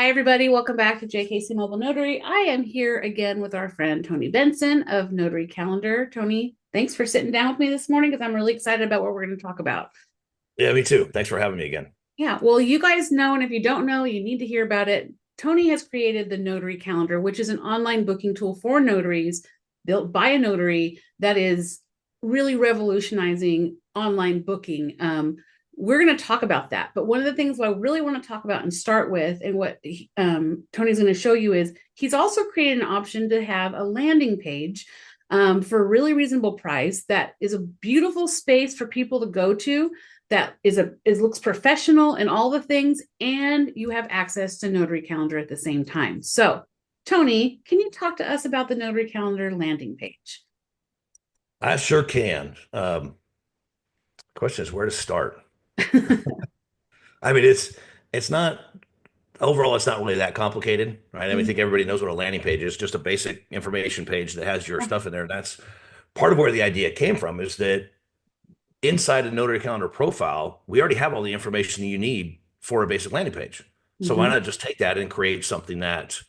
Hi, everybody. Welcome back to JKC Mobile Notary. I am here again with our friend Tony Benson of Notary Calendar. Tony, thanks for sitting down with me this morning because I'm really excited about what we're going to talk about. Yeah, me too. Thanks for having me again. Yeah, well, you guys know, and if you don't know, you need to hear about it. Tony has created the Notary Calendar, which is an online booking tool for notaries built by a notary that is really revolutionizing online booking. We're going to talk about that. But one of the things I really want to talk about and start with, and what Tony's going to show you, is he's also created an option to have a landing page for a really reasonable price that is a beautiful space for people to go to that is looks professional and all the things, and you have access to Notary Calendar at the same time. So, Tony, can you talk to us about the Notary Calendar landing page? I sure can. Question is where to start. I mean, it's not overall. It's not really that complicated, right? I mean, I think everybody knows what a landing page is. Just a basic information page that has your stuff in there. That's part of where the idea came from. Is that inside a Notary Calendar profile, we already have all the information you need for a basic landing page. So why Mm-hmm. not just take that and create something that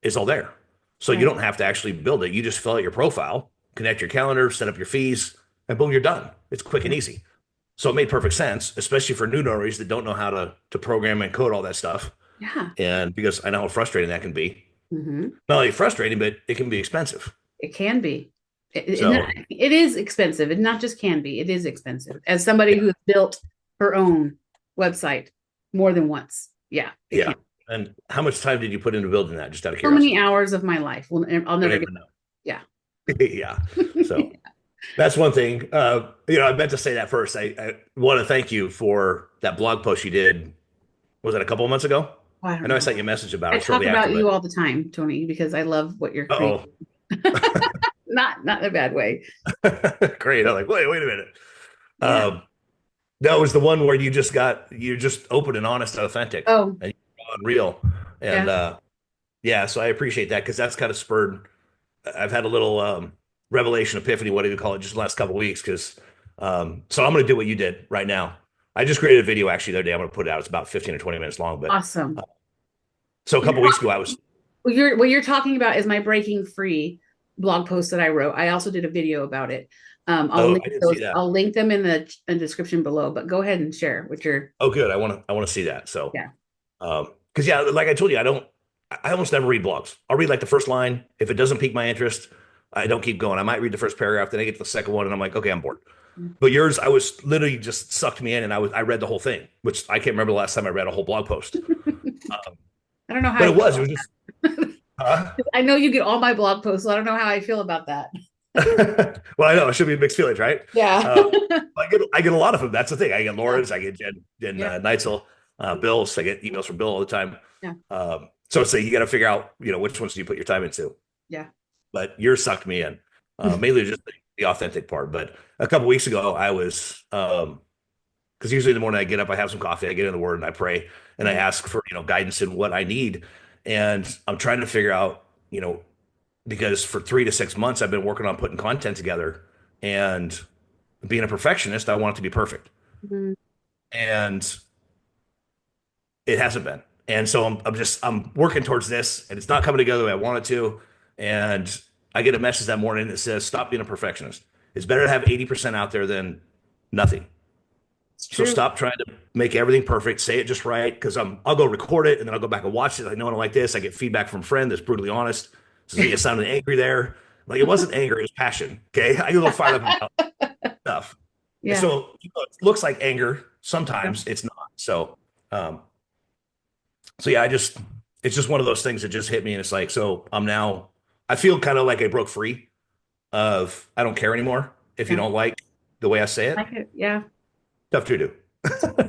is all there? So you Right. don't have to actually build it. You just fill out your profile, connect your calendar, set up your fees, and boom, you're done. It's quick and easy. So it made perfect sense, especially for new notaries that don't know how to program and code all that stuff. Yeah. And because I know how frustrating that can be. Mm-hmm. Not only frustrating, but it can be expensive. It can be. So It is expensive. It not just can be. It is expensive. As somebody yeah, who has built her own website more than once, yeah, it yeah. can. And how much time did you put into building that? Just out of So many curiosity. hours of my life. Well, I'll Don't never get. even know. Yeah. Yeah. So that's one thing. I meant to say that first. I want to thank you for that blog post you did. Was it a couple of months ago? Well, I I don't know I know. sent you a message about I it talk shortly after, about but you all the time, Tony, because I love what you're oh, creating. Not in a bad way. great. I'm like, wait a minute. Yeah. Um, that was the one where you just open and honest and authentic Oh, and real. And yeah. yeah, so I appreciate that because that's kind of spurred. I've had a little revelation, epiphany, whatever you call it, just the last couple of weeks. Because so I'm going to do what you did right now. I just created a video actually the other day. I'm going to put it out. It's about 15 or 20 minutes long. But Awesome. so a You're couple of weeks ago, I was, what you're talking about is my breaking free blog post that I wrote. I also did a video about it. I'll oh, link I didn't see those. that. I'll link them in the description below. But go ahead and share what you're. Oh, good. I want to see that. So, Yeah. because yeah, like I told you, I almost never read blogs. I'll read like the first line. If it doesn't pique my interest, I don't keep going. I might read the first paragraph, then I get to the second one, and I'm like, okay, I'm bored. But yours, I was literally just sucked me in, and I read the whole thing, which I can't remember the last time I read a whole blog post. Um, I don't know how but I feel it was about just, that. huh? I know you get all my blog posts, so I don't know how I feel about that. Well, I know it should be mixed feelings, right? Yeah. Uh, I get a lot of them. That's the thing. I get Yeah. Laura's, I get Jen Yeah. Neitzel, Bill's. I get emails from Bill all the time. Yeah. So it's like you got to figure out, which ones do you put your time into. Yeah. But yours sucked me in, mainly just the authentic part. But a couple weeks ago, I was because usually in the morning I get up, I have some coffee, I get in the Word, and I pray, and I Mhm. ask for guidance in what I need, and I'm trying to figure out because for 3 to 6 months I've been working on putting content together, and being a perfectionist, I want it to be perfect, Mhm. and it hasn't been. And so I'm working towards this, and it's not coming together the way I want it to. And I get a message that morning that says, "Stop being a perfectionist. It's better to have 80% out there than nothing." It's So true. stop trying to make everything perfect. Say it just right, because I'll go record it and then I'll go back and watch it. I know I don't like this. I get feedback from a friend that's brutally honest. Says you sounded angry there. Like it wasn't anger, it was passion. Okay, I get a little fired up about stuff. And Yeah. so it looks like anger. Yeah. Sometimes it's not. Um, so yeah, it's just one of those things that just hit me, and it's like, so I feel kind of like I broke free of I don't care anymore if you Yeah. don't like the way I say I it. like it. Yeah. Tough to do,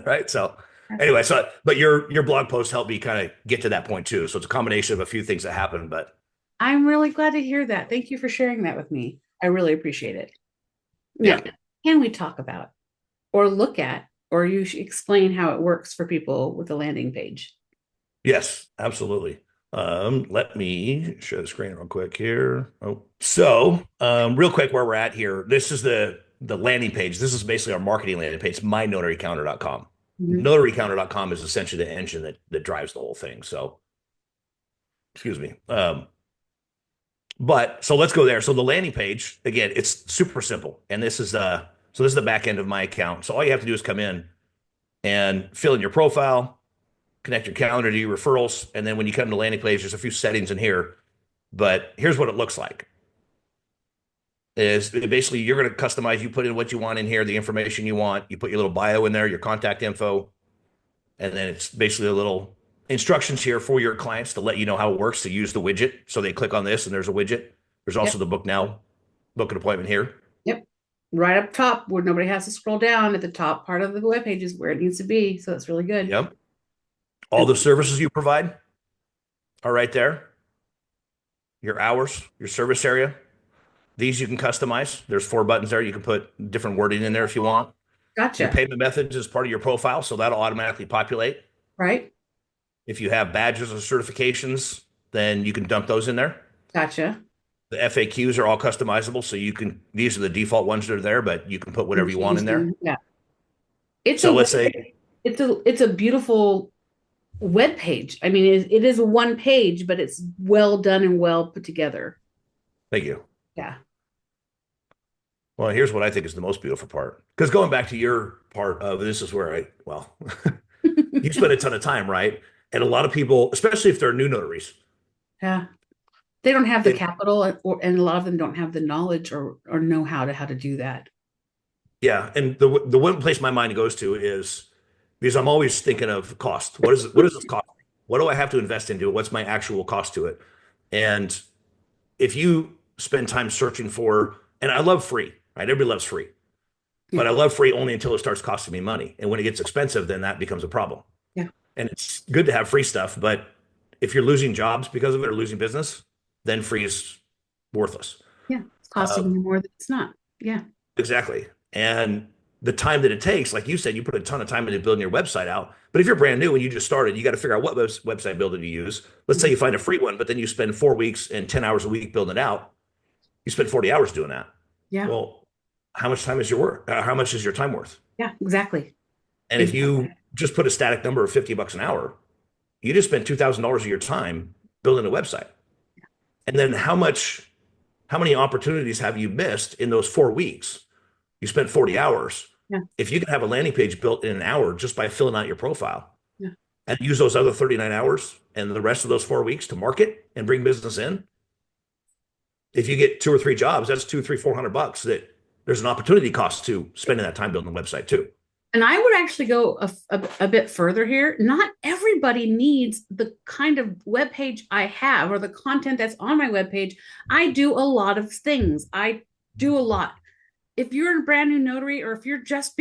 right? So anyway, but your blog post helped me kind of get to that point too. So it's a combination of a few things that happened, but I'm really glad to hear that. Thank you for sharing that with me. I really appreciate it. Now, yeah, can we talk about or look at, or you should explain how it works for people with a landing page? yes, absolutely. Let me share the screen real quick here. Oh, so real quick, where we're at here. This is the landing page. This is basically our marketing landing page, mynotarycounter.com. Mhm. notarycounter.com is essentially the engine that drives the whole thing. So, excuse me. But so let's go there. So the landing page, again, it's super simple. And this is the back end of my account. So all you have to do is come in and fill in your profile, connect your calendar to your referrals, and then when you come to the landing page, there's a few settings in here. But here's what it looks like. Is basically you're going to customize, you put in what you want in here, the information you want, you put your little bio in there, your contact info, and then it's basically a little instructions here for your clients to let you know how it works to use the widget. So they click on this and there's a widget. There's Yep. also the book now, book an appointment here. Yep. Right up top where nobody has to scroll down at the top part of the web page is where it needs to be. So that's really good. Yep. All And the services you provide are right there. Your hours, your service area. These you can customize. There's 4 buttons there. You can put different wording in there if you want. Your gotcha. payment methods is part of your profile, so that'll automatically populate. Right. If you have badges or certifications, then you can dump those in there. Gotcha. The FAQs are all customizable, so you can, these are the default ones that are there, but you can put And whatever you want change in there. them. Yeah. It's So a let's say, it's a beautiful web page. I mean, it is one page, but it's well done and well put together. thank you. Yeah. Well, here's what I think is the most beautiful part. Because going back to your part of this is where well, you spend a ton of time, right? And a lot of people, especially if they're new notaries, Yeah. They don't have the they, capital and a lot of them don't have the knowledge or know how to do that. yeah. And the one place my mind goes to is because I'm always thinking of cost. What does this cost? What do I have to invest into it? What's my actual cost to it? And if you spend time searching for, and I love free, right? Everybody loves free, Yeah. but I love free only until it starts costing me money. And when it gets expensive, then that becomes a problem. Yeah. And it's good to have free stuff, but if you're losing jobs because of it or losing business, then free is worthless. Yeah. It's costing Um, you more than it's not. Yeah. exactly. And the time that it takes, like you said, you put a ton of time into building your website out. But if you're brand new and you just started, you got to figure out what website builder to use. Let's say Mhm. you find a free one, but then you spend 4 weeks and 10 hours a week building it out. You spend 40 hours doing that. Yeah. Well, how much time is your work? How much is your time worth? Yeah. Exactly. And if Exactly. you just put a static number of $50 an hour, you just spent $2,000 of your time building a website. And then how many opportunities have you missed in those 4 weeks? You spent 40 hours. Yeah. If you can have a landing page built in an hour just by filling out your profile Yeah. and use those other 39 hours and the rest of those 4 weeks to market and bring business in, if you get 2 or 3 jobs, that's two, three, $400 that there's an opportunity cost to spending that time building a website too. And I would actually go a bit further here. Not everybody needs the kind of web page I have or the content that's on my web page. I do a lot of things. I do a lot. If you're a brand new notary, or if you're just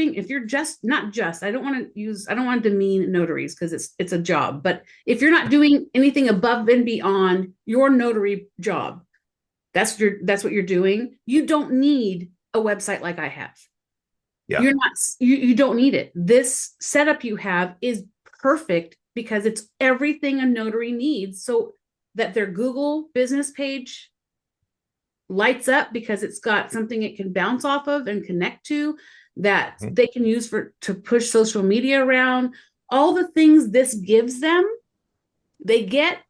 not just, I don't want to demean notaries because it's a job, but if you're not doing anything above and beyond your notary job, that's what you're doing. You don't need a website like I have. Yeah. You're not you don't need it. This setup you have is perfect because it's everything a notary needs so that their Google business page lights up because it's got something it can bounce off of and connect to that Mhm. they can use to push social media around. All the things this gives them, they get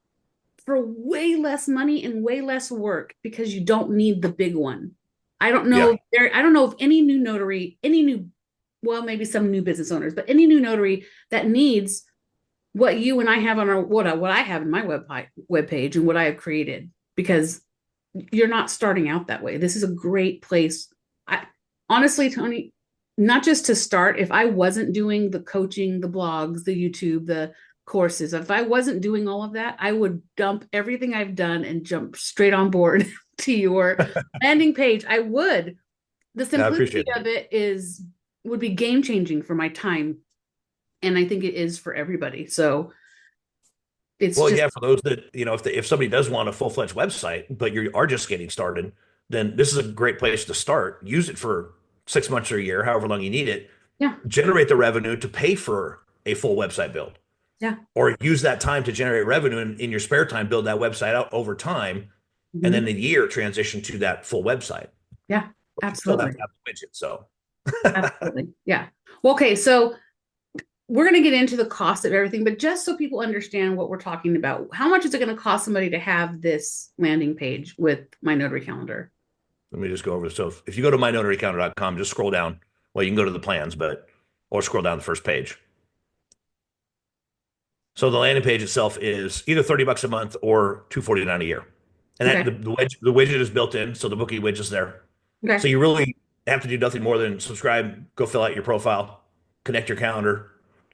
for way less money and way less work because you don't need the big one. Yeah. I don't know if any new notary, any new, well, maybe some new business owners, but any new notary that needs what you and I have on our what I have in my web page and what I have created, because you're not starting out that way. This is a great place. I honestly, Tony, not just to start, if I wasn't doing the coaching, the blogs, the YouTube, the courses, if I wasn't doing all of that, I would dump everything I've done and jump straight on board to your landing page. I would. The I simplicity appreciate that. of it is would be game changing for my time. And I think it is for everybody. So it's Well, just, yeah, for those that, if somebody does want a full-fledged website, but you are just getting started, then this is a great place to start. Use it for 6 months or a year, however long you need it. yeah, Generate the revenue to pay for a full website build, yeah. or use that time to generate revenue in your spare time, build that website out over time, and then Mhm. in a year transition to that full website. Yeah, But you still have absolutely. to have the widget. So Absolutely. Yeah. Well, okay. So we're going to get into the cost of everything, but just so people understand what we're talking about, how much is it going to cost somebody to have this landing page with my Notary Calendar? Let me just go over this. So if you go to mynotarycalendar.com, just scroll down. Well, you can go to the plans, or scroll down the first page. So the landing page itself is either $30 a month or $249 a year. And that Okay. the widget is built in, so the booking widget's there. So Okay. you really have to do nothing more than subscribe, go fill out your profile, connect your calendar,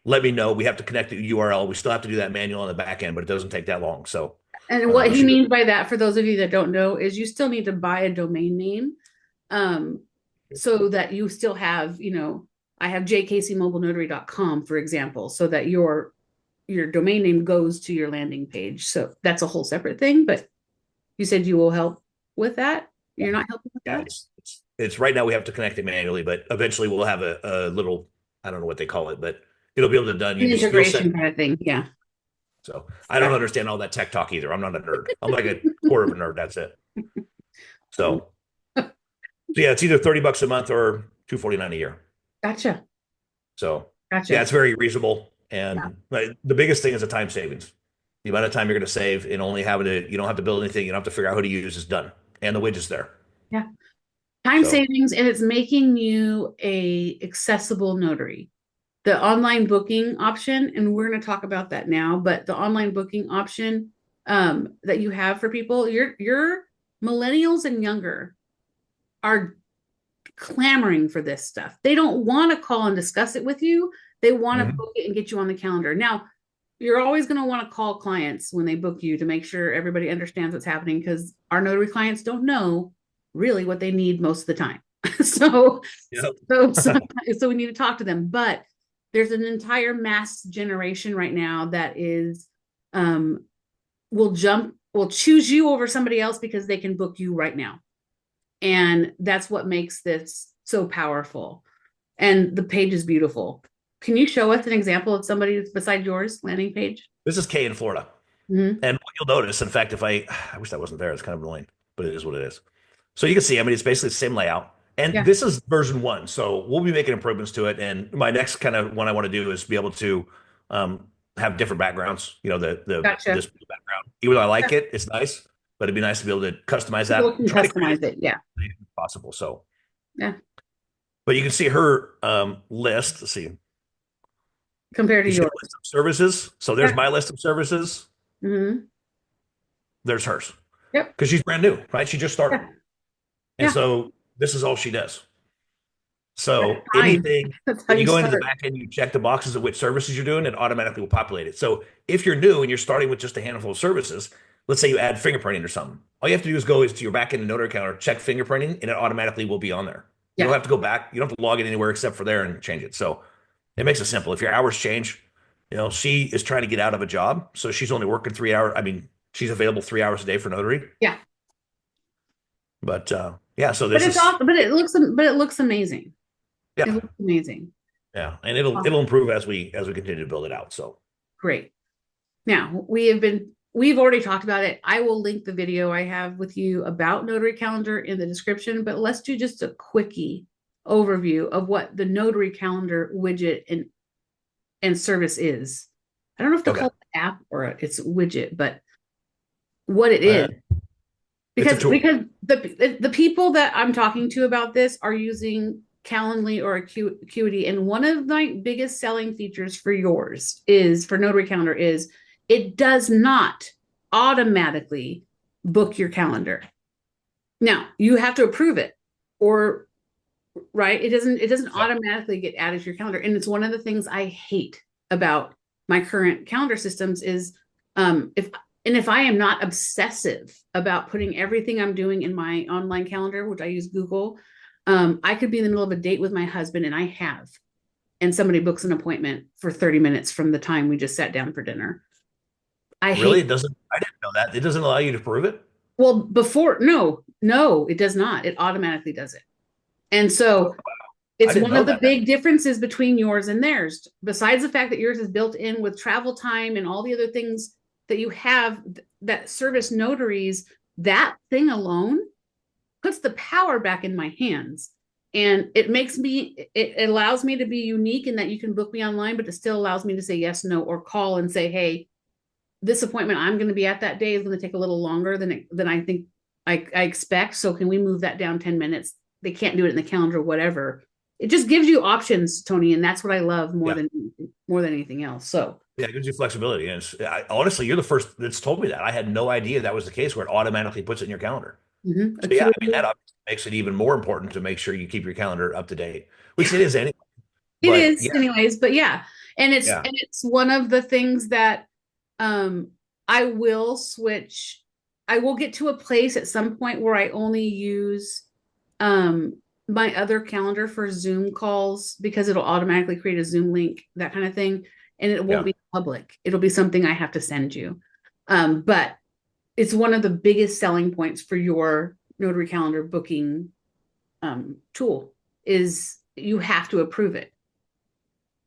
let me know. We have to connect the URL. We still have to do that manual on the back end, but it doesn't take that long. So And what you he should. means by that, for those of you that don't know, is you still need to buy a domain name, um, so that you still have, I have jkcmobilenotary.com, for example, so that your domain name goes to your landing page. So that's a whole separate thing, but you said you will help with that. You're not helping with Yeah, that? it's right now we have to connect it manually, but eventually we'll have a little, I don't know what they call it, but it'll be able to done. An You'll set. integration kind of thing. Yeah. So I don't Gotcha. understand all that tech talk either. I'm not a nerd. I'm like a quarter of a nerd. That's it. So, so yeah, it's either $30 a month or $249 a year. Gotcha. So yeah, Gotcha. it's very reasonable. Yeah. And the biggest thing is the time savings. The amount of time you're going to save in only having to, you don't have to build anything. You don't have to figure out who to use is done. And the widget's there. Yeah. Time So savings, and it's making you a accessible notary. The online booking option, and we're going to talk about that now, but the online booking option, that you have for people, your millennials and younger are clamoring for this stuff. They don't want to call and discuss it with you. They want to mhm. book it and get you on the calendar. Now, you're always going to want to call clients when they book you to make sure everybody understands what's happening, because our notary clients don't know really what they need most of the time. so, Yep. so we need to talk to them. But there's an entire mass generation right now that is, will choose you over somebody else because they can book you right now. And that's what makes this so powerful. And the page is beautiful. Can you show us an example of somebody beside yours landing page? This is Kay in Florida. Mm-hmm. And what you'll notice, in fact, I wish that wasn't there. It's kind of annoying, but it is what it is. So you can see, I mean, it's basically the same layout. And Yeah. this is version one. So we'll be making improvements to it. And my next kind of one I want to do is be able to have different backgrounds, Gotcha. this background. Even though I Yeah. like it, it's nice, but it'd be nice to be able to customize People that, can try to create customize it. Yeah. it as possible. So, Yeah. but you can see her list. Let's see. Compared to You see yours. a list of services. So there's Yeah. my list of services. Mm-hmm. There's hers Yep. because she's brand new, right? She just started. Yeah. And Yeah. so this is all she does. That's So fine. anything, That's how when you you go into the start. back end, you check the boxes of which services you're doing, it automatically will populate it. So if you're new and you're starting with just a handful of services, let's say you add fingerprinting or something, all you have to do is go to your back end Notary Calendar, check fingerprinting, and it automatically will be on there. You don't Yeah. have to go back. You don't have to log in anywhere except for there and change it. So it makes it simple. If your hours change, she is trying to get out of a job. So she's only working 3 hours. I mean, she's available 3 hours a day for notary. Yeah. But yeah, so But this it's is, awesome. But it looks amazing. It yeah, looks amazing. yeah. And it'll Awesome. improve as we continue to build it out. So Great. Now, we've already talked about it. I will link the video I have with you about Notary Calendar in the description, but let's do just a quickie overview of what the Notary Calendar widget and service is. I don't know if to okay. call it app or it's widget, but what it Uh, is. it's a Because tool. because the people that I'm talking to about this are using Calendly or Acuity, and one of my biggest selling features for yours is for Notary Calendar is it does not automatically book your calendar. Now you have to approve it, or right, it doesn't Yeah. automatically get added to your calendar, and it's one of the things I hate about my current calendar systems is, if I am not obsessive about putting everything I'm doing in my online calendar, which I use Google, I could be in the middle of a date with my husband, and I have, and somebody books an appointment for 30 minutes from the time we just sat down for dinner. I Really? hate. It doesn't, I didn't know that. It doesn't allow you to prove it? Well, before, no, no, it does not. It automatically does it. And so I it's didn't one know of the that. big differences between yours and theirs. Besides the fact that yours is built in with travel time and all the other things that you have that service notaries, that thing alone puts the power back in my hands. And it allows me to be unique in that you can book me online, but it still allows me to say yes, no, or call and say, hey, this appointment I'm going to be at that day is going to take a little longer than I think I expect. So can we move that down 10 minutes? They can't do it in the calendar, whatever. It just gives you options, Tony, and that's what I love Yeah. more than anything else. So Yeah, it gives you flexibility. And honestly, you're the first that's told me that. I had no idea that was the case where it automatically puts it in your calendar. So yeah, I mean that obviously makes it even more important to make sure you keep your calendar up to date, which it is anyway. it But is yeah, anyways, but yeah. yeah, And it's one of the things that um I will switch. I will get to a place at some point where I only use um my other calendar for Zoom calls because it'll automatically create a Zoom link, that kind of thing, and it won't yeah. be public. It'll be something I have to send you. But it's one of the biggest selling points for your notary calendar booking tool is you have to approve it.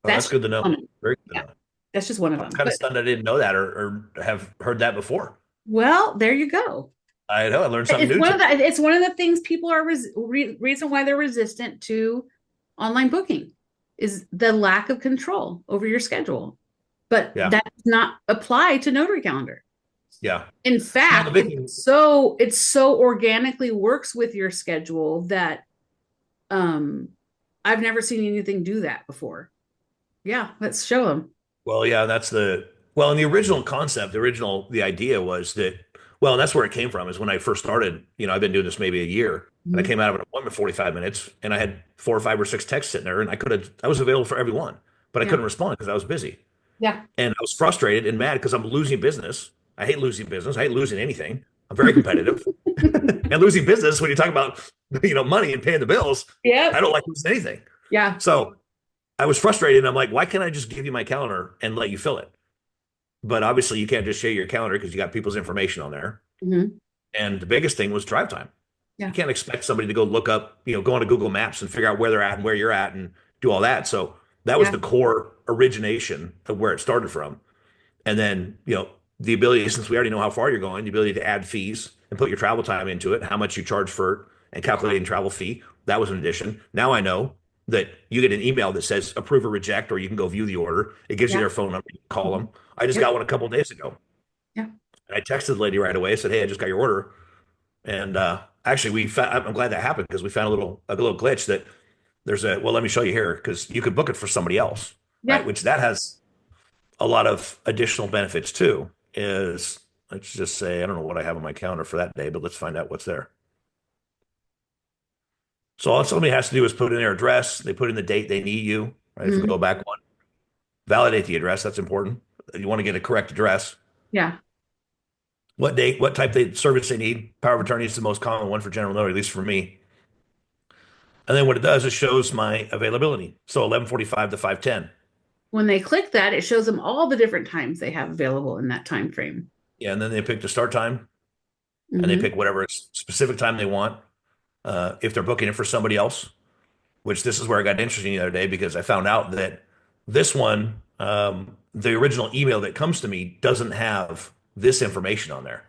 Oh, that's That's good to know. one of them. Very good to Yeah, know. that's just one of I'm them. kind of But stunned I didn't know that or have heard that before. well, there you go. I know I learned something new today. It's one of the things people are reason why they're resistant to online booking is the lack of control over your schedule. But Yeah, that does not apply to Notary Calendar. yeah. In Well, the fact, big thing, it so organically works with your schedule that um I've never seen anything do that before. Yeah, let's show them. well, yeah, in the original concept, the idea was that, well, and that's where it came from is when I first started, I've been doing this maybe a year and I Mhm. came out of an appointment 45 minutes and I had four or five or six texts sitting there and I was available for everyone, but I Yeah, couldn't respond because I was busy. yeah. And I was frustrated and mad because I'm losing business. I hate losing business. I hate losing anything. I'm very competitive. And losing business when you talk about, money and paying the bills, I Yep. don't like losing anything. Yeah. So I was frustrated and I'm like, why can't I just give you my calendar and let you fill it? But obviously you can't just share your calendar because you got people's information on there. Hmm. And the biggest thing was drive time. You Yeah. can't expect somebody to go look up, go onto Google Maps and figure out where they're at and where you're at and do all that. So that was Yeah. the core origination of where it started from. And then, the ability, since we already know how far you're going, the ability to add fees and put your travel time into it, how much you charge for it, and calculating travel fee. That was an addition. Now I know that you get an email that says approve or reject, or you can go view the order. It gives you Yeah. their phone number. You can call Mhm. them. I just Yep. got one a couple of days ago. Yeah. And I texted the lady right away. I said, hey, I just got your order. And actually, I'm glad that happened because we found a little glitch that well, let me show you here because you could book it for somebody else, right? Yeah. Which that has a lot of additional benefits too. Is let's just say I don't know what I have on my calendar for that day, but let's find out what's there. So all somebody has to do is put in their address. They put in the date they need you. Right? If we go Mhm. back one, validate the address. That's important. You want to get a correct address. Yeah. What date? What type of service they need. Power of attorney is the most common one for general notary, at least for me. And then what it does is shows my availability. So 11:45 to 5:10. When they click that, it shows them all the different times they have available in that time frame. Yeah, and then they pick the start time and they Hmm. pick whatever specific time they want. If they're booking it for somebody else, which this is where I got interesting the other day because I found out that this one, the original email that comes to me doesn't have this information on there.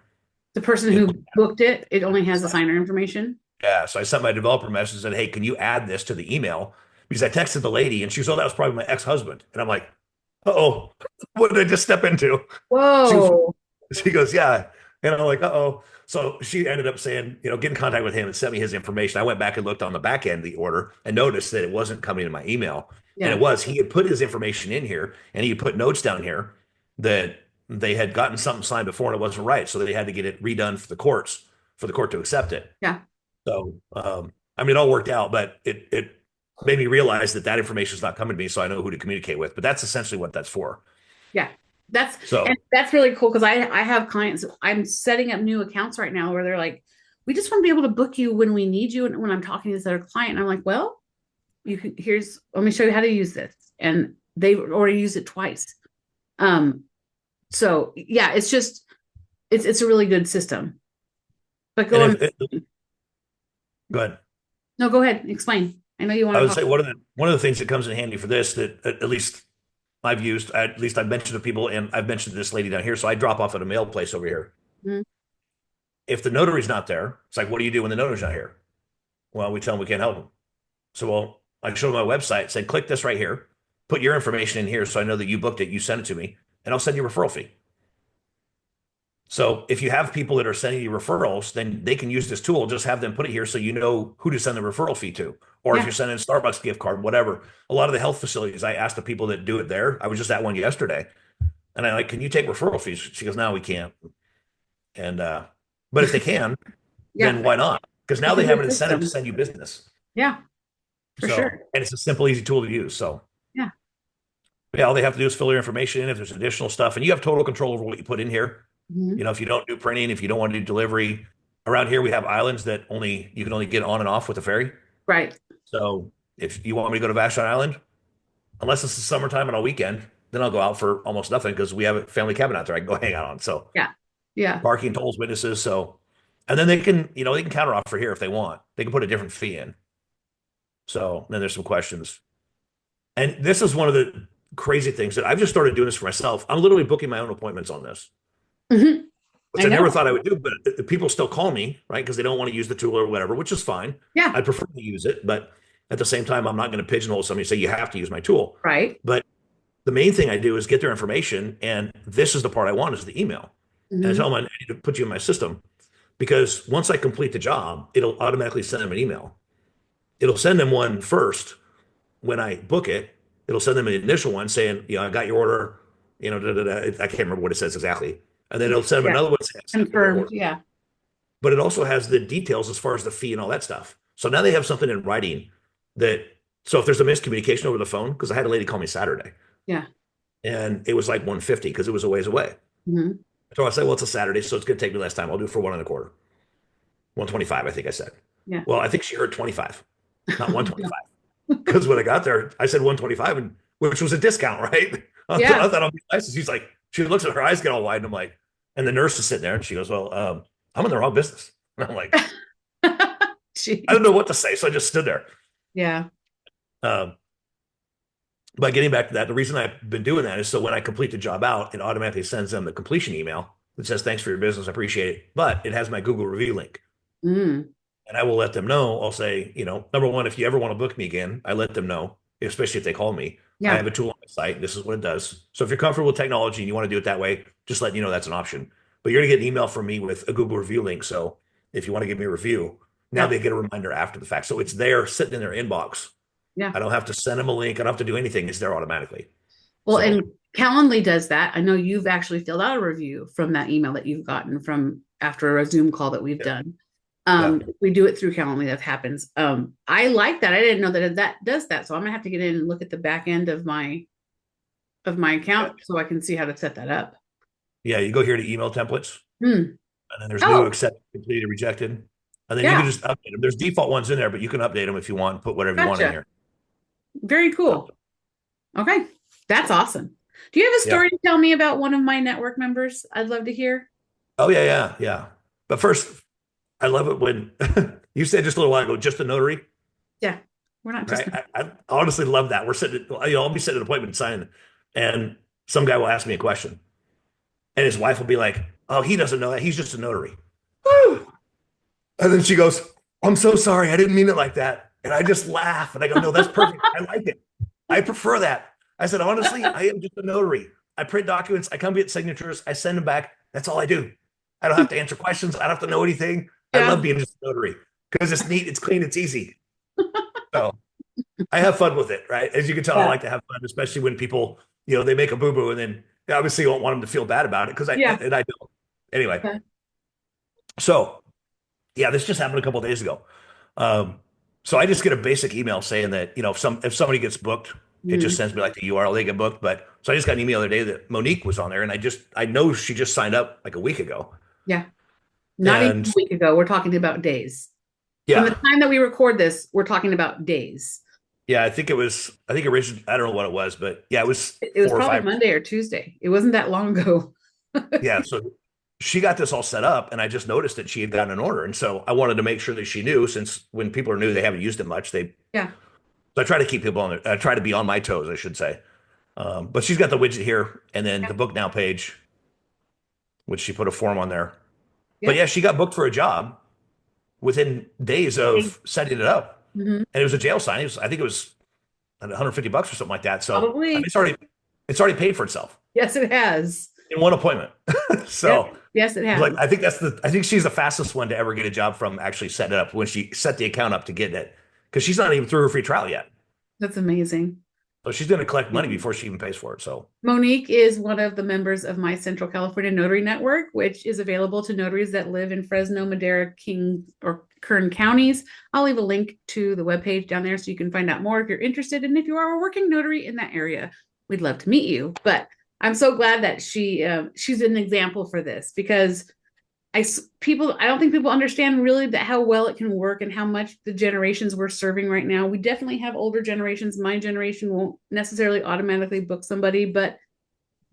The person It, who booked it, it only has the signer information. yeah, so I sent my developer message and said, "Hey, can you add this to the email?" Because I texted the lady and she goes, "Oh, that was probably my ex-husband," and I'm like, "Uh-oh, what did I just step into?" She goes, Whoa. She goes, yeah. And I'm like, uh-oh. So she ended up saying, get in contact with him and sent me his information. I went back and looked on the back end of the order and noticed that it wasn't coming in my email. And Yeah. he had put his information in here and he had put notes down here that they had gotten something signed before and it wasn't right. So they had to get it redone for the court to accept it. Yeah. So, I mean, it all worked out, but it made me realize that information is not coming to me. So I know who to communicate with, but that's essentially what that's for. Yeah. That's So and that's really cool because I have clients. I'm setting up new accounts right now where they're like, we just want to be able to book you when we need you. And when I'm talking to this other client, I'm like, well, let me show you how to use this. And they've already used it twice. Um, so yeah, it's a really good system. But and go on. go ahead. No, go ahead. Explain. I know you I want to would talk. say one of the things that comes in handy for this that at least I've used, at least I've mentioned to people, and I've mentioned to this lady down here. So I drop off at a mail place over here. Mhm. If the notary's not there, it's like, what do you do when the notary's not here? Well, we tell them we can't help them. So, well, I showed them my website, said, click this right here, put your information in here so I know that you booked it, you sent it to me, and I'll send you a referral fee. So if you have people that are sending you referrals, then they can use this tool. Just have them put it here so you know who to send the referral fee to. Or if Yeah. you're sending a Starbucks gift card, whatever. A lot of the health facilities, I asked the people that do it there. I was just at one yesterday, and I like, can you take referral fees? She goes, no, we can't. And but if they can, Yeah. then why not? Because now It's a they have good an incentive to system. send you business. Yeah, for sure. So, and it's a simple, easy tool to use. So, Yeah. yeah, all they have to do is fill your information in if there's additional stuff, and you have total control over what you put in here. Mhm. You know, if you don't do printing, if you don't want to do delivery, around here we have islands that only you can only get on and off with a ferry. Right. So if you want me to go to Vashon Island, unless it's the summertime and a weekend, then I'll go out for almost nothing because we have a family cabin out there I can go hang out on. So Yeah. Yeah. parking, tolls, witnesses. So, and then they can, you know, they can counter offer here if they want. They can put a different fee in. So then there's some questions. And this is one of the crazy things that I've just started doing this for myself. I'm literally booking my own appointments on this, Hmm. which I I never know. thought I would do, but people still call me, right? Because they don't want to use the tool or whatever, which is fine. Yeah. I prefer to use it, but at the same time, I'm not going to pigeonhole somebody and say you have to use my tool. Right. But the main thing I do is get their information, and this is the part I want is the email. And I tell Hmm. them I need to put you in my system because once I complete the job, it'll automatically send them an email. It'll send them one first when I book it. It'll send them an initial one saying, you know, I got your order, you know, da, da, da. I can't remember what it says exactly. And then it'll send them Yeah. another one saying, accepted your Confirmed. order. Yeah. But it also has the details as far as the fee and all that stuff. So now they have something in writing that, so if there's a miscommunication over the phone, because I had a lady call me Saturday Yeah. and it was like 150 because it was a ways away. Hmm. So I said, well, it's a Saturday, so it's going to take me less time. I'll do it for 1.25, 125, I think I said. Yeah. Well, I think she heard 25, not 125. Because when I got there, I said 125, and which was a discount, right? I Yeah. thought I'll be nice. She's like, she looks at her eyes get all wide, and I'm like, and the nurse is sitting there, and she goes, well, I'm in the wrong business. And I'm like, I don't Jeez. know what to say, so I just stood there. Yeah. Um, but getting back to that, the reason I've been doing that is so when I complete the job out, it automatically sends them the completion email that says, thanks for your business, I appreciate it. But it has my Google review link. Mm. And I will let them know. I'll say, you know, number one, if you ever want to book me again, I let them know, especially if they call me. I Yeah. have a tool on my site. This is what it does. So if you're comfortable with technology and you want to do it that way, just letting you know that's an option. But you're gonna get an email from me with a Google review link. So if you want to give me a review, now Yeah. they get a reminder after the fact. So it's there sitting in their inbox. Yeah. I don't have to send them a link. I don't have to do anything. It's there automatically. Well, So and Calendly does that. I know you've actually filled out a review from that email that you've gotten from after a Zoom call that we've yeah, done. yeah, We do it through Calendly. That happens. I like that. I didn't know that that does that. So I'm gonna have to get in and look at the back end of my yeah. account so I can see how to set that up. Yeah, you go here to email templates, Hmm. and then there's new, Oh, accepted, completed, rejected. And then you can yeah. just update them. There's default ones in there, but you can update them if you want, put whatever you want in Gotcha. here. Very cool. Okay. That's awesome. Do you have a Yeah. story to tell me about one of my network members? I'd love to hear. Oh yeah, yeah, yeah. But first, I love it when you said just a little while ago, just a notary, Yeah. We're not just right? I honestly love that. We're sitting, you know, I'll be sitting at an appointment signing, and some guy will ask me a question, and his wife will be like, "Oh, he doesn't know that. He's just a notary." Woo! And then she goes, "I'm so sorry. I didn't mean it like that." And I just laugh and I go, "No, that's perfect. I like it. I prefer that." I said, "Honestly, I am just a notary. I print documents. I come get signatures. I send them back. That's all I do. I don't have to answer questions. I don't have to know anything. I love Yeah. being just a notary because it's neat, it's clean, it's easy." So I have fun with it, right? As you can tell, I Yeah. like to have fun, especially when people, you know, they make a boo boo and then they obviously don't want them to feel bad about it because Yeah. I don't. Anyway, Okay. so yeah, this just happened a couple of days ago. Um, so I just get a basic email saying that, you know, if somebody gets booked, it just Mhm. sends me like the URL they get booked. But so I just got an email the other day that Monique was on there, and I know she just signed up like a week ago. Yeah. Not even a And week ago. We're talking about days. From the yeah, time that we record this, we're talking about days. yeah, I think originally, I don't know what it was, but yeah, it was It was four or probably five. Monday or Tuesday. It wasn't that long ago. Yeah, so she got this all set up, and I just noticed that she had gotten an order, and so I wanted to make sure that she knew, since when people are new, they haven't used it much. Yeah. So I try to keep people on I try to be on my toes, I should say. But she's got the widget here, and then Yeah. the book now page, which she put a form on there. But Yeah. yeah, she got booked for a job within days Hey, of setting it up. Hmm. and it was a jail sign. I think it was $150 or something like that. So I mean, Probably. it's already paid for itself Yes, it has. in one appointment. Yep. So Yes, it like, has. I think she's the fastest one to ever get a job from actually setting it up when she set the account up to get it, because she's not even through her free trial yet. That's amazing. So she's going to collect money before she even pays for it. So Monique is one of the members of my Central California Notary Network, which is available to notaries that live in Fresno, Madera, King, or Kern counties. I'll leave a link to the webpage down there so you can find out more if you're interested. And if you are a working notary in that area, we'd love to meet you. But I'm so glad that she's an example for this, because I don't think people understand really that how well it can work and how much the generations we're serving right now. We definitely have older generations. My generation won't necessarily automatically book somebody, but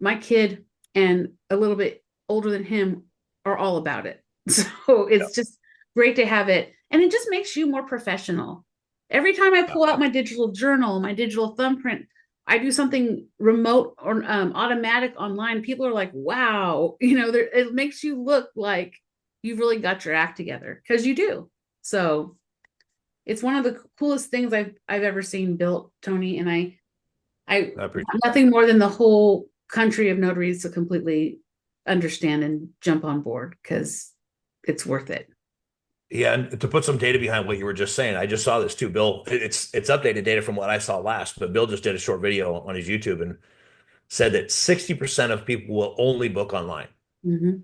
my kid and a little bit older than him are all about it. So yeah, it's just great to have it, and it just makes you more professional. Every time I yeah, pull out my digital journal, my digital thumbprint, I do something remote or automatic online, people are like, wow, it makes you look like you've really got your act together, because you do. So it's one of the coolest things I've ever seen built, Tony. And I I appreciate want that. nothing more than the whole country of notaries to completely understand and jump on board, because it's worth it. Yeah, and to put some data behind what you were just saying, I just saw this too, Bill. It's updated data from what I saw last, but Bill just did a short video on his YouTube and said that 60% of people will only book online, Mm-hmm.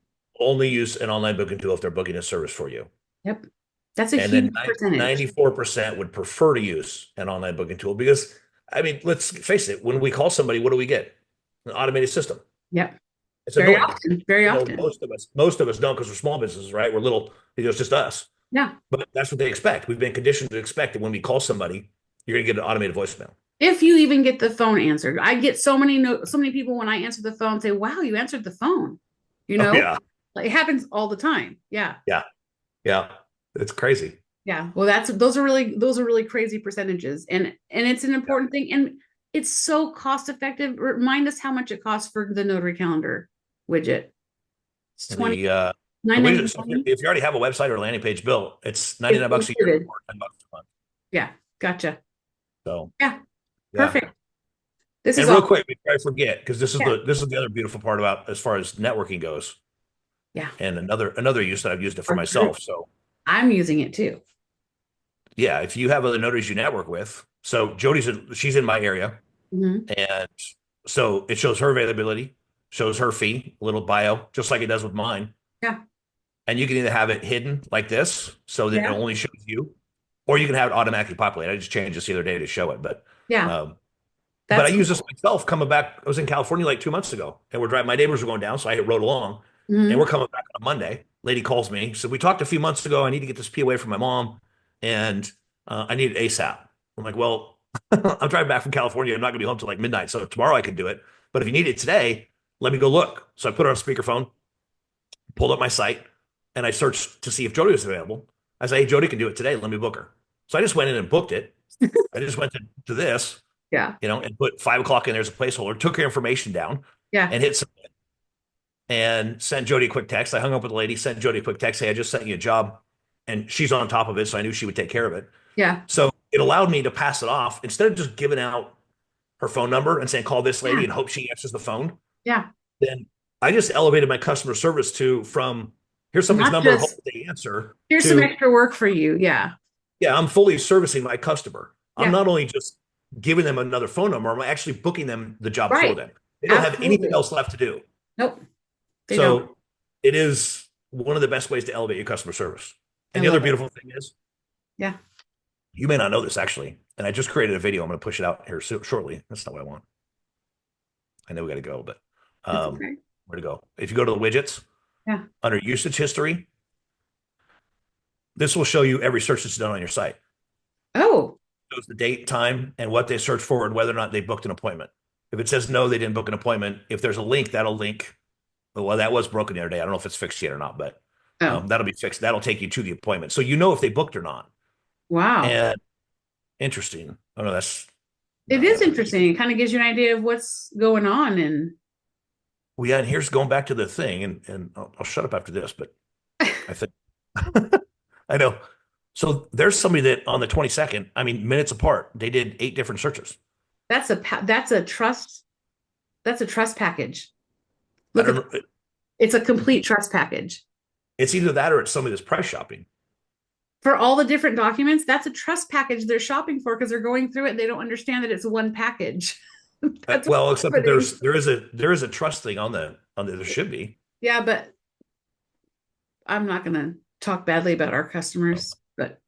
only use an online booking tool if they're booking a service for you. Yep. That's a And then huge percentage. 94% would prefer to use an online booking tool because, I mean, let's face it, when we call somebody, what do we get? An automated system. Yep. It's Very annoying. often. Very often. Most of us don't, because we're small businesses, right? We're little, it's just us. Yeah. But that's what they expect. We've been conditioned to expect that when we call somebody, you're going to get an automated voicemail. If you even get the phone answered. I get so many people when I answer the phone say, wow, you answered the phone. You Oh know, yeah, like it happens all the time. Yeah. yeah, yeah. It's crazy. Yeah. Well, those are really crazy percentages. And it's an important thing. And it's so cost effective. Remind us how much it costs for the notary calendar widget. It's twenty The uh, nine the ninety widget. So nine. if you already have a website or a landing page built, it's It's 99 bucks a year included. or $10 a month. Yeah. Gotcha. So Yeah. yeah. Perfect. This is And real awesome. quick, before I forget, because Yeah. this is the other beautiful part about as far as networking goes, Yeah. and another use that I've used it for Our group. myself. So I'm using it too. yeah, if you have other notaries you network with, so she's in my area, Hmm. and so it shows her availability, shows her fee, a little bio, just like it does with mine. Yeah. And you can either have it hidden like this, so that it Yeah. only shows you, or you can have it automatically populate. I just changed this the other day to show it, Yeah. um, but I That's use this cool. myself coming back. I was in California like 2 months ago, and we're driving. My neighbors were going down, so I rode along, and we're Hmm. coming back on Monday. Lady calls me, so we talked a few months ago. I need to get this POA from my mom, and I need it ASAP. I'm like, well, I'm driving back from California. I'm not going to be home till like midnight, so tomorrow I can do it. But if you need it today, let me go look. So I put it on speakerphone, pulled up my site, and I searched to see if Jody was available. I said, hey, Jody can do it today. Let me book her. So I just went in and booked it. I just went to this, Yeah. and put 5 o'clock in there as a placeholder, took her information down Yeah. and hit submit and sent Jody a quick text. I hung up with the lady, sent Jody a quick text. Hey, I just sent you a job, and she's on top of it. So I knew she would take care of it. Yeah. So it allowed me to pass it off instead of just giving out her phone number and saying, call this Yeah. lady and hope she answers the phone. Yeah. Then I just elevated my customer service from here's somebody's Not number, hope just they answer here's some to, extra work for you. Yeah. yeah, I'm fully servicing my customer. I'm Yeah. not only just giving them another phone number, I'm actually booking them the job for Right. them. They don't have anything Absolutely. else left to do. Nope. They don't. So it is one of the best ways to elevate your customer service. I And the other love it. beautiful thing is, Yeah. you may not know this actually, and I just created a video. I'm going to push it out here shortly. That's not what I want. I know we got to go, but It's um, okay. where to go? If you go to the widgets Yeah. under usage history, this will show you every search that's done on your site. Oh, It shows the date, time, and what they searched for, and whether or not they booked an appointment. If it says no, they didn't book an appointment. If there's a link, that'll link. Well, that was broken the other day. I don't know if it's fixed yet or not, but oh, that'll be fixed. That'll take you to the appointment, so you know if they booked or not. wow. And interesting. Oh no, that's It no, is that would be. interesting. It kind of gives you an idea of what's going on. And Well, yeah, and here's going back to the thing, and I'll shut up after this, but I think I know So there's somebody that on the 22nd, I mean, minutes apart, they did 8 different searches. That's a trust. That's a trust package. I Look don't at know. it's a complete trust package It's either that or it's somebody that's price shopping. for all the different documents. That's a trust package they're shopping for because they're going through it and they don't understand that it's one package. That's Well, except that happening. there is a trust thing on the there should be. Yeah, but I'm not going to talk badly about our customers, but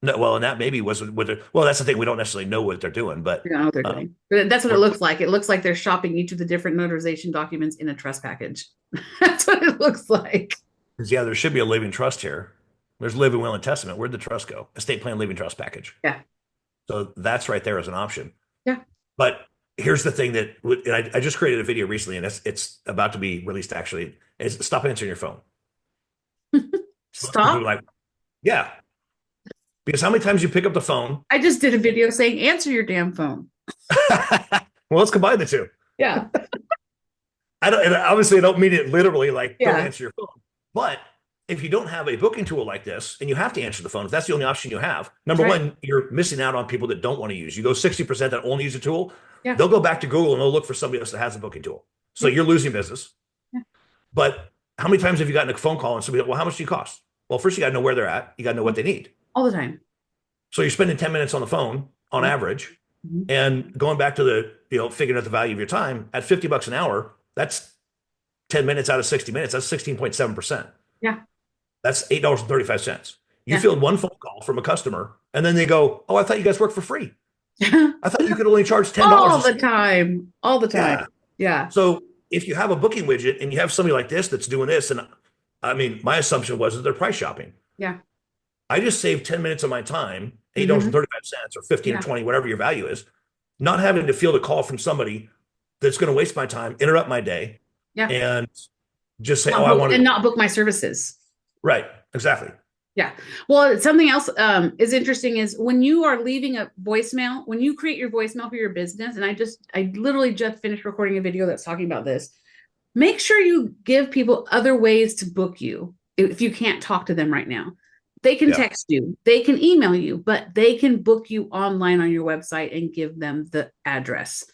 No, well, and that maybe was what well, that's the thing. We don't necessarily know what they're doing, we but don't know what they're um, doing. But that's what it we're, looks like. It looks like they're shopping each of the different notarization documents in a trust package. That's what it looks like. 'cause, yeah, there should be a living trust here. There's living will and testament. Where'd the trust go? Estate plan living trust package. Yeah. So that's right there as an option. Yeah. But here's the thing that and I just created a video recently, and it's about to be released actually. Is stop answering your phone. Most people are Stop. like, yeah, because how many times you pick up the phone? I just did a video saying answer your damn phone. Well, let's combine the two. Yeah. I don't, and obviously, I don't mean it literally like don't Yeah. answer your phone. But if you don't have a booking tool like this and you have to answer the phone, if that's the only option you have, That's number right. one, you're missing out on people that don't want to use. You go 60% that only use a tool, Yeah. they'll go back to Google and they'll look for somebody else that has a booking tool. So Yeah. you're losing business. Yeah. But how many times have you gotten a phone call and somebody, well, how much do you cost? Well, first you got to know where they're at. You got to know what they need. All the time. So you're spending 10 minutes on the phone on Yeah. average, Mhm. and going back to the, figuring out the value of your time at $50 an hour, that's 10 minutes out of 60 minutes. That's 16.7%. Yeah. That's $8.35. You Yeah. field one phone call from a customer, and then they go, oh, I thought you guys worked for free. I thought you could only charge $10. All the time. All the time. Yeah. Yeah. So if you have a booking widget and you have somebody like this that's doing this, and I mean, my assumption was that they're price shopping. Yeah. I just saved 10 minutes of my time, Mhm. $8.35 or 15 or Yeah. 20, whatever your value is, not having to field a call from somebody that's going to waste my time, interrupt my day, Yeah. and just say, oh, I want to. And not book my services. Right. Exactly. Yeah. Well, something else is interesting is when you are leaving a voicemail, when you create your voicemail for your business, and I literally just finished recording a video that's talking about this. Make sure you give people other ways to book you if you can't talk to them right now. They can Yeah. text you, they can email you, but they can book you online on your website and give them the address.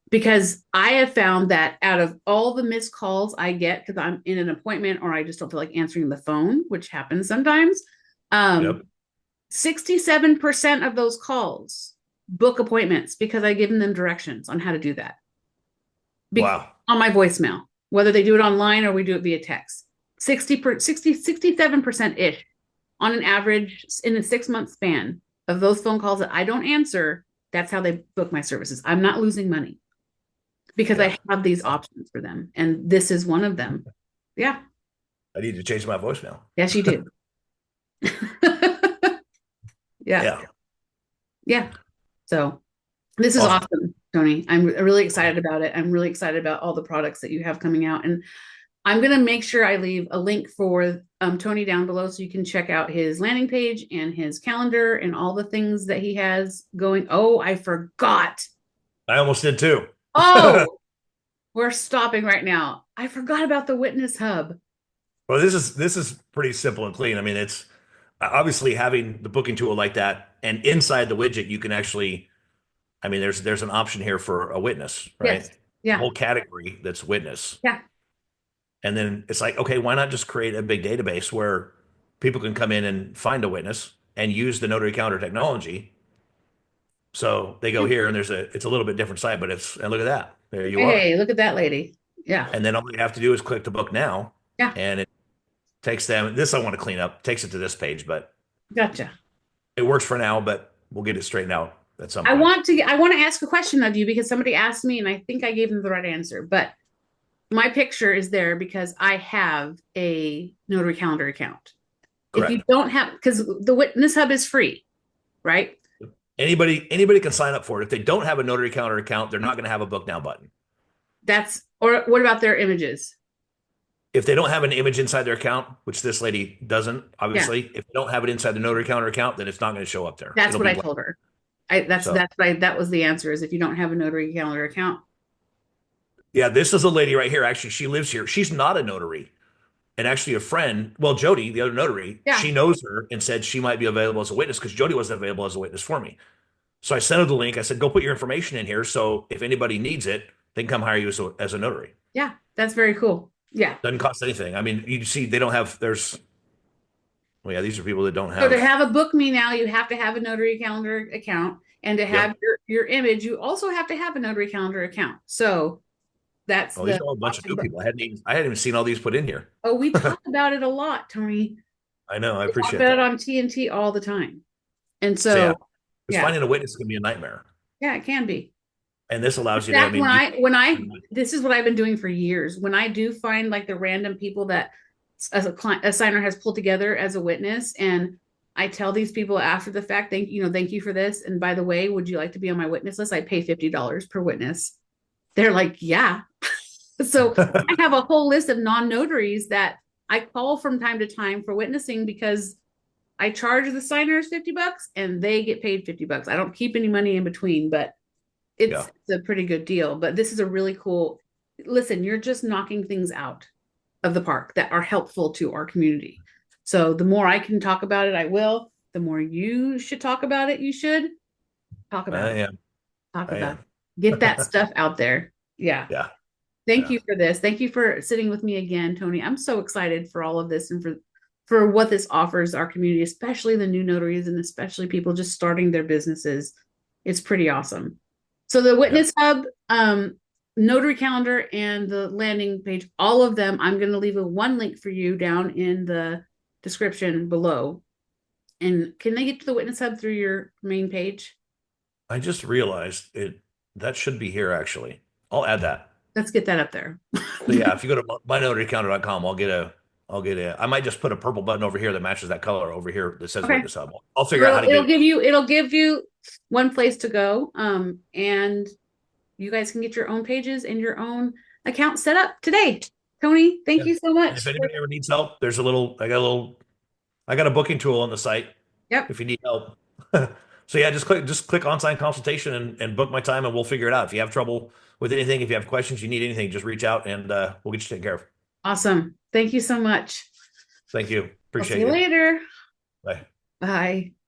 Because I have found that out of all the missed calls I get because I'm in an appointment or I just don't feel like answering the phone, which happens sometimes, Yep. 67% of those calls book appointments because I've given them directions on how to do that Wow. on my voicemail, whether they do it online or we do it via text. 67% ish on an average in a 6-month span of those phone calls that I don't answer. That's how they book my services. I'm not losing money because Yeah. I have these options for them. And this is one of them. Yeah. I need to change my voicemail. Yes, you do. Yeah. Yeah. Yeah. So this is awesome, Tony. I'm really excited about it. I'm really excited about all the products that you have coming out. And I'm going to make sure I leave a link for Tony down below so you can check out his landing page and his calendar and all the things that he has going. Oh, I forgot. I almost did too. Oh, we're stopping right now. I forgot about the Witness Hub. Well, this is pretty simple and clean. I mean, it's obviously having the booking tool like that, and inside the widget, you can actually, I mean, there's an option here for a witness, right? Yes. Yeah. Whole category that's witness. Yeah. And then it's like, okay, why not just create a big database where people can come in and find a witness and use the Notary Calendar technology. So they go Yeah. here and it's a little bit different site, but and look at that. There you are. Hey, look at that lady. Yeah. And then all you have to do is click to book now. Yeah. And it takes them, this I want to clean up, takes it to this page, but Gotcha. it works for now, but we'll get it straightened out at some I point. want to ask a question of you because somebody asked me and I think I gave them the right answer, but my picture is there because I have a Notary Calendar account. Correct. If you don't have, because the Witness Hub is free, right? Anybody can sign up for it. If they don't have a Notary Calendar account, they're not going to have a book now button. Or what about their images? If they don't have an image inside their account, which this lady doesn't, obviously, if they don't have it inside the Notary Calendar account, then it's not going to show up there. That's It'll what be I blank. told her. That was the answer is if you don't have a Notary Calendar account. Yeah, this is a lady right here. Actually, she lives here. She's not a notary. And actually, a friend, well, Jody, the other notary, Yeah. she knows her and said she might be available as a witness because Jody wasn't available as a witness for me. So I sent her the link. I said, go put your information in here. So if anybody needs it, they can come hire you as a notary. Yeah. That's very cool. Yeah. Doesn't cost anything. I mean, you see, they don't have, well, yeah, these are people that don't So to have, have a book me now, you have to have a Notary Calendar account. And to yep. have your image, you also have to have a Notary Calendar account. So that's Oh, these the are all a bunch of option. new But people. I hadn't even seen all these put in here. oh, we talk about it a lot, Tony. I know. I We talk appreciate about it that. on TNT all the time. And So yeah, so, because yeah, finding a witness can be a nightmare. yeah, it can be. And this allows you to, I Fact, mean, you, this is what I've been doing for years. When I do find like the random people that as a client, a signer has pulled together as a witness, and I tell these people after the fact, thank you for this. And by the way, would you like to be on my witness list? I pay $50 per witness. They're like, yeah. So I have a whole list of non-notaries that I call from time to time for witnessing because I charge the signers $50 and they get paid $50. I don't keep any money in between, but yeah, it's a pretty good deal. But this is a really cool. Listen, you're just knocking things out of the park that are helpful to our community. So the more I can talk about it, I will. The more you should talk about it, you should talk about I it. am. Talk I about am. it. Get that stuff out there. Yeah. Yeah. Thank Yeah. you for this. Thank you for sitting with me again, Tony. I'm so excited for all of this and for what this offers our community, especially the new notaries and especially people just starting their businesses. It's pretty awesome. So the Yeah. Witness Hub, Notary Calendar, and the landing page, all of them, I'm going to leave a one link for you down in the description below. And can they get to the Witness Hub through your main page? I just realized that should be here actually. I'll add that. Let's get that up there. So yeah, if you go to mynotarycounter.com, I might just put a purple button over here that matches that color over here that says Okay. Witness Hub. I'll So figure out how to get it. it'll give you one place to go. And you guys can get your own pages and your own account set up today. Tony, thank Yeah. you so And if much. anybody ever needs help, I got a booking tool on the site Yep. if you need help. So yeah, just click on-site consultation and book my time and we'll figure it out. If you have trouble with anything, if you have questions, you need anything, just reach out and we'll get you taken care of. Awesome. Thank you so much. Thank you. I'll see Appreciate you you. later. Bye. Bye.